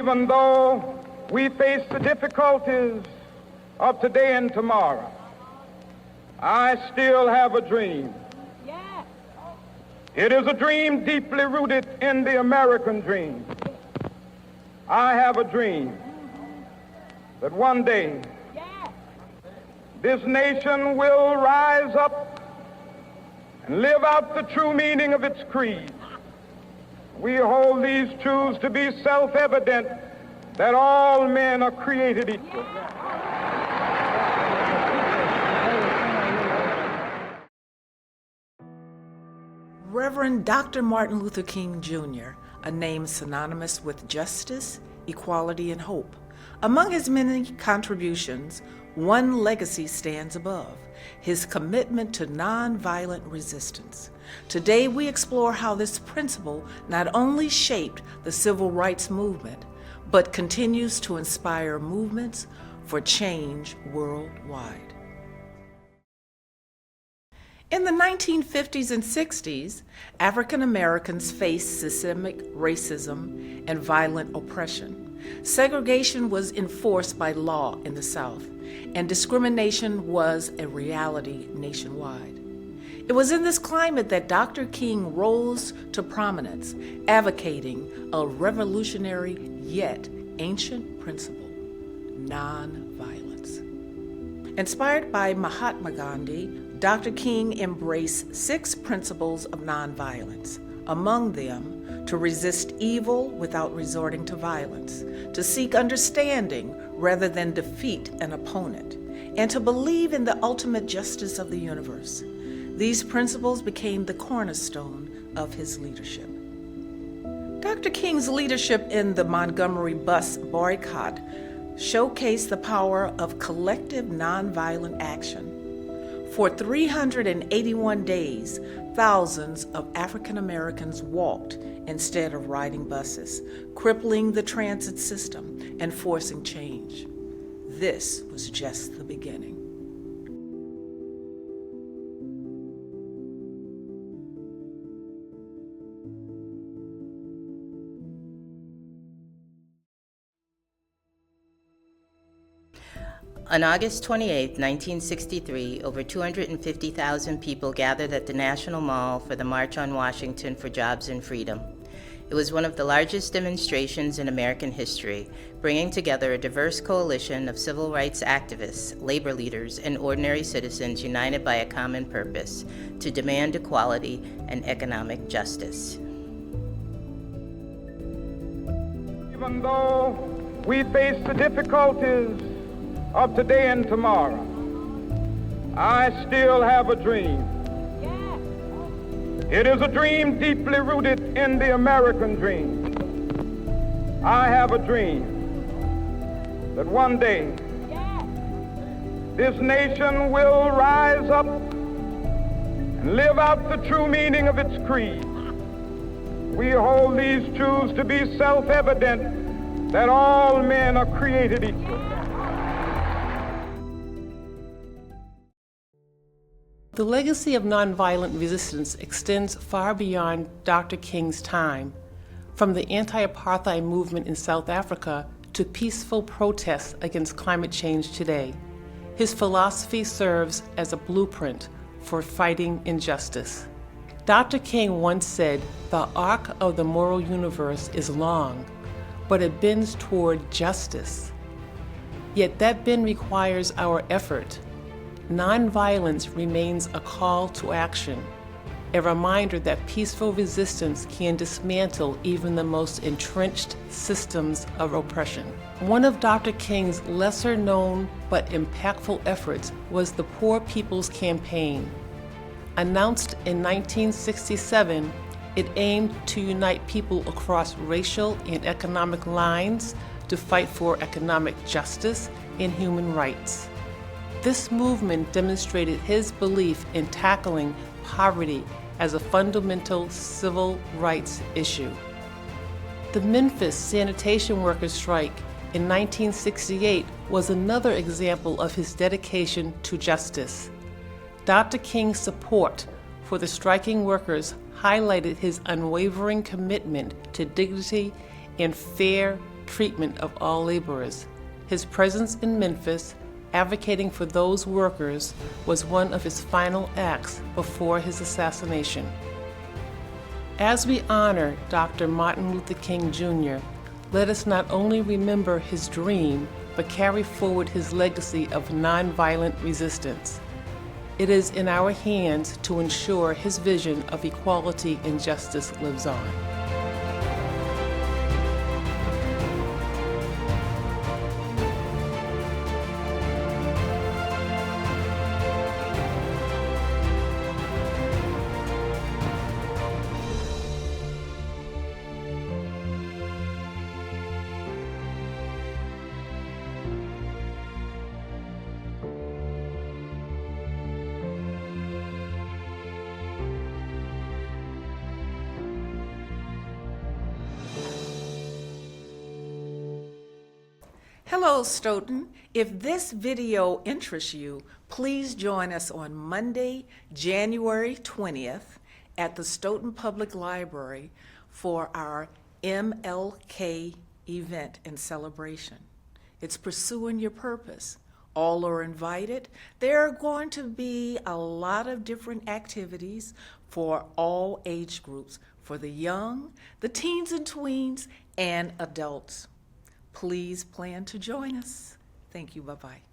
Even though we face the difficulties of today and tomorrow, I still have a dream. Yeah. It is a dream deeply rooted in the American dream. I have a dream that one day this nation will rise up and live out the true meaning of its creed. We hold these truths to be self-evident, that all men are created equal. Reverend Dr. Martin Luther King Jr., a name synonymous with justice, equality, and hope. Among his many contributions, one legacy stands above: his commitment to nonviolent resistance. Today, we explore how this principle not only shaped the civil rights movement, but continues to inspire movements for change worldwide. In the 1950s and 60s, African Americans faced systemic racism and violent oppression. Segregation was enforced by law in the South, and discrimination was a reality nationwide. It was in this climate that Dr. King rose to prominence, advocating a revolutionary yet ancient principle: nonviolence. Inspired by Mahatma Gandhi, Dr. King embraced 6 principles of nonviolence, among them to resist evil without resorting to violence, to seek understanding rather than defeat an opponent, and to believe in the ultimate justice of the universe. These principles became the cornerstone of his leadership. Dr. King's leadership in the Montgomery bus boycott showcased the power of collective nonviolent action. For 381 days, thousands of African Americans walked instead of riding buses, crippling the transit system and forcing change. This was just the beginning. On August 28, 1963, over 250,000 people gathered at the National Mall for the March on Washington for Jobs and Freedom. It was one of the largest demonstrations in American history, bringing together a diverse coalition of civil rights activists, labor leaders, and ordinary citizens united by a common purpose: to demand equality and economic justice. Even though we face the difficulties of today and tomorrow, I still have a dream. It is a dream deeply rooted in the American dream. I have a dream that one day this nation will rise up and live out the true meaning of its creed. We hold these truths to be self-evident, that all men are created equal. The legacy of nonviolent resistance extends far beyond Dr. King's time, from the anti-apartheid movement in South Africa to peaceful protests against climate change today. His philosophy serves as a blueprint for fighting injustice. Dr. King once said, "The arc of the moral universe is long, but it bends toward justice. Yet that bend requires our effort. Nonviolence remains a call to action, a reminder that peaceful resistance can dismantle even the most entrenched systems of oppression." One of Dr. King's lesser-known but impactful efforts was the Poor People's Campaign. Announced in 1967, it aimed to unite people across racial and economic lines to fight for economic justice and human rights. This movement demonstrated his belief in tackling poverty as a fundamental civil rights issue. The Memphis sanitation workers' strike in 1968 was another example of his dedication to justice. Dr. King's support for the striking workers highlighted his unwavering commitment to dignity and fair treatment of all laborers. His presence in Memphis, advocating for those workers, was one of his final acts before his assassination. As we honor Dr. Martin Luther King Jr., let us not only remember his dream, but carry forward his legacy of nonviolent resistance. It is in our hands to ensure his vision of equality and justice lives on. Hello, Stoughton. If this video interests you, please join us on Monday, January 20th at the Stoughton Public Library for our MLK event and celebration. It's Pursuing Your Purpose. All are invited. There are going to be a lot of different activities for all age groups, for the young, the teens and tweens, and adults. Please plan to join us. Thank you. Bye-bye.